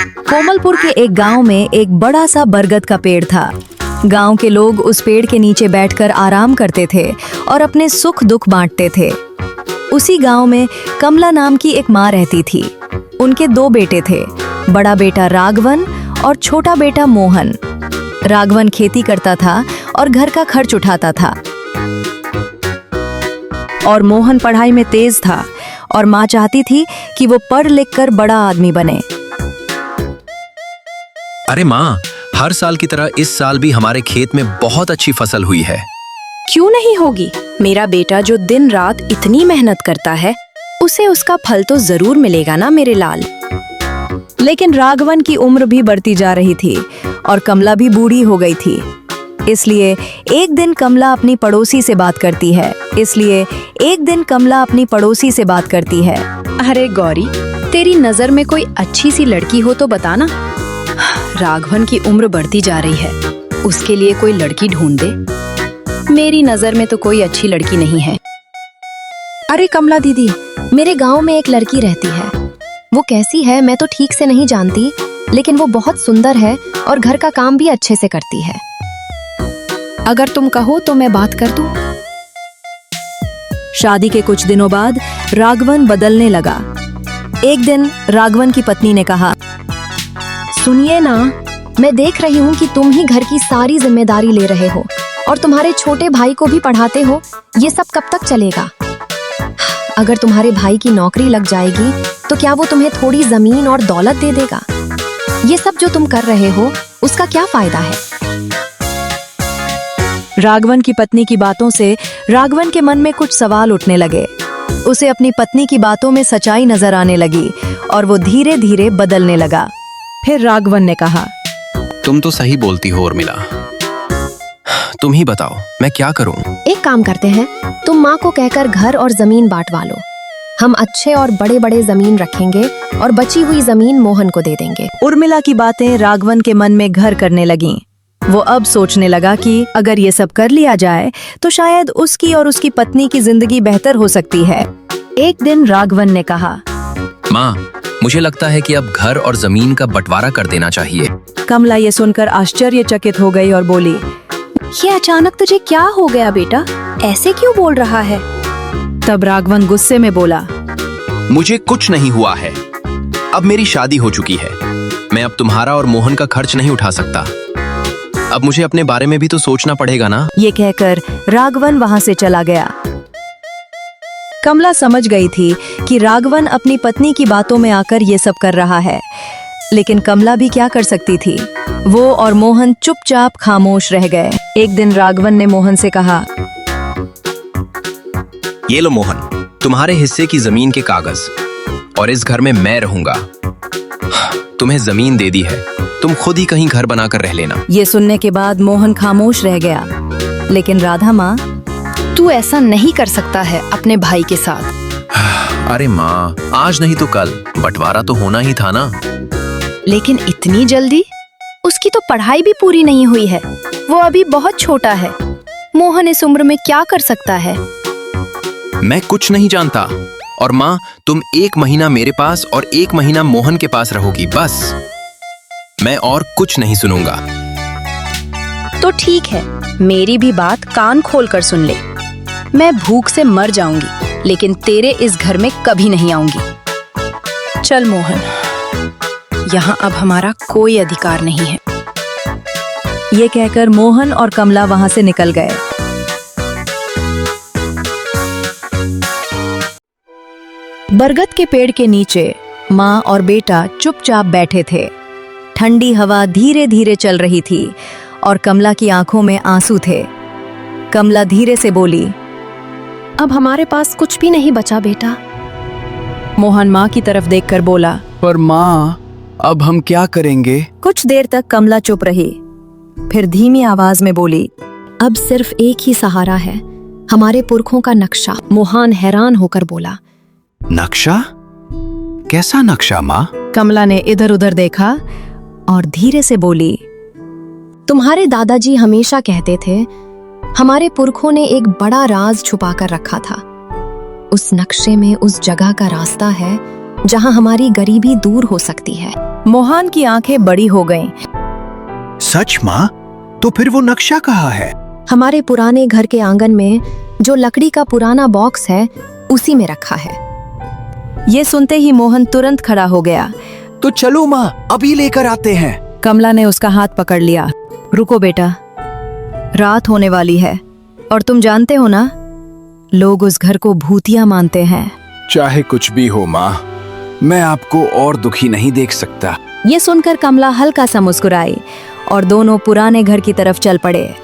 कोमलपुर के एक गांव में एक बड़ा सा बरगद का पेड़ था। गांव के लोग उस पेड़ के नीचे बैठकर आराम करते थे और अपने सुख दुख बांटते थे। उसी गांव में कमला नाम की एक माँ रहती थी। उनके 2 बेटे थे, बड़ा बेटा राघवन और छोटा बेटा मोहन। राघवन खेती करता था और घर का खर्च उठाता था, और मोहन पढ़ाई में तेज था और माँ चाहती थी कि वो पढ़ लिख कर बड़ा आदमी बने। अरे माँ, हर साल की तरह इस साल भी हमारे खेत में बहुत अच्छी फसल हुई है। क्यों नहीं होगी? मेरा बेटा जो दिन रात इतनी मेहनत करता है, उसे उसका फल तो जरूर मिलेगा ना मेरे लाल। लेकिन राघवन की उम्र भी बढ़ती जा रही थी और कमला भी बूढ़ी हो गई थी। इसलिए एक दिन कमला अपनी पड़ोसी से बात करती है। अरे गौरी, तेरी नजर में कोई अच्छी सी लड़की हो तो बताना। राघवन की उम्र बढ़ती जा रही है, उसके लिए कोई लड़की ढूंढ दे। मेरी नजर में तो कोई अच्छी लड़की नहीं है। अरे कमला दीदी, मेरे गांव में एक लड़की रहती है। वो कैसी है मैं तो ठीक से नहीं जानती, लेकिन वो बहुत सुंदर है और घर का काम भी अच्छे से करती है। अगर तुम कहो तो मैं बात कर दूं। शादी के कुछ दिनों बाद राघवन बदलने लगा। एक दिन राघवन की पत्नी ने कहा, सुनिए ना, मैं देख रही हूँ कि तुम ही घर की सारी जिम्मेदारी ले रहे हो और तुम्हारे छोटे भाई को भी पढ़ाते हो। ये सब कब तक चलेगा? अगर तुम्हारे भाई की नौकरी लग जाएगी तो क्या वो तुम्हें थोड़ी जमीन और दौलत दे देगा? ये सब जो तुम कर रहे हो उसका क्या फायदा है? राघवन की पत्नी की बातों से राघवन के मन में कुछ सवाल उठने लगे। उसे अपनी पत्नी की बातों में सच्चाई नजर आने लगी और वो धीरे धीरे बदलने लगा। फिर राघवन ने कहा, तुम तो सही बोलती हो उर्मिला। तुम ही बताओ मैं क्या करूं? एक काम करते हैं, तुम माँ को कहकर घर और जमीन बांटवा लो। हम अच्छे और बड़े बड़े जमीन रखेंगे और बची हुई जमीन मोहन को दे देंगे। उर्मिला की बातें राघवन के मन में घर करने लगीं। वो अब सोचने लगा कि अगर ये सब कर लिया जाए तो शायद उसकी और उसकी पत्नी की जिंदगी बेहतर हो सकती है। एक दिन राघवन ने कहा, माँ, मुझे लगता है कि अब घर और जमीन का बंटवारा कर देना चाहिए। कमला ये सुनकर आश्चर्यचकित हो गई और बोली, ये अचानक तुझे क्या हो गया बेटा? ऐसे क्यों बोल रहा है? तब राघवन गुस्से में बोला, मुझे कुछ नहीं हुआ है। अब मेरी शादी हो चुकी है। मैं अब तुम्हारा और मोहन का खर्च नहीं उठा सकता। अब मुझे अपने बारे में भी तो सोचना पड़ेगा ना। ये कहकर राघवन वहां से चला गया। कमला समझ गई थी कि राघवन अपनी पत्नी की बातों में आकर ये सब कर रहा है, लेकिन कमला भी क्या कर सकती थी। वो और मोहन चुपचाप खामोश रह गए। एक दिन राघवन ने मोहन से कहा, ये लो मोहन, तुम्हारे हिस्से की जमीन के कागज, और इस घर में मैं रहूंगा। तुम्हें जमीन दे दी है, तुम खुद ही कहीं घर बनाकर रह लेना। ये सुनने के बाद मोहन खामोश रह गया। लेकिन राधा माँ, तू ऐसा नहीं कर सकता है अपने भाई के साथ। अरे माँ, आज नहीं तो कल बंटवारा तो होना ही था ना। लेकिन इतनी जल्दी? उसकी तो पढ़ाई भी पूरी नहीं हुई है, वो अभी बहुत छोटा है। मोहन इस उम्र में क्या कर सकता है? मैं कुछ नहीं जानता। और माँ, तुम 1 महीना मेरे पास और 1 महीना मोहन के पास रहोगी, बस। मैं और कुछ नहीं सुनूंगा। तो ठीक है, मेरी भी बात कान खोलकर सुन ले। मैं भूख से मर जाऊंगी, लेकिन तेरे इस घर में कभी नहीं आऊंगी। चल मोहन, यहाँ अब हमारा कोई अधिकार नहीं है। ये कहकर मोहन और कमला वहां से निकल गए। बरगद के पेड़ के नीचे माँ और बेटा चुपचाप बैठे थे। ठंडी हवा धीरे धीरे चल रही थी और कमला की आंखों में आंसू थे। कमला धीरे से बोली, अब हमारे पास कुछ भी नहीं बचा बेटा। मोहन माँ की तरफ देखकर बोला, पर माँ, अब हम क्या करेंगे? कुछ देर तक कमला चुप रही, फिर धीमी आवाज में बोली, अब सिर्फ एक ही सहारा है, हमारे पुरखों का नक्शा। मोहन हैरान होकर बोला, नक्शा? कैसा नक्शा माँ? कमला ने इधर उधर देखा और धीरे से बोली, तुम्हारे दादाजी हमेशा कहते थे हमारे पुरखों ने एक बड़ा राज छुपा कर रखा था। उस नक्शे में उस जगह का रास्ता है जहां हमारी गरीबी दूर हो सकती है। मोहन की आंखें बड़ी हो गईं। सच माँ? तो फिर वो नक्शा कहाँ है? हमारे पुराने घर के आंगन में जो लकड़ी का पुराना बॉक्स है उसी में रखा है। ये सुनते ही मोहन तुरंत खड़ा हो गया। तो चलो माँ, अभी लेकर आते हैं। कमला ने उसका हाथ पकड़ लिया। रुको बेटा, रात होने वाली है और तुम जानते हो ना, लोग उस घर को भूतिया मानते हैं। चाहे कुछ भी हो माँ, मैं आपको और दुखी नहीं देख सकता। ये सुनकर कमला हल्का सा मुस्कुराई और दोनों पुराने घर की तरफ चल पड़े।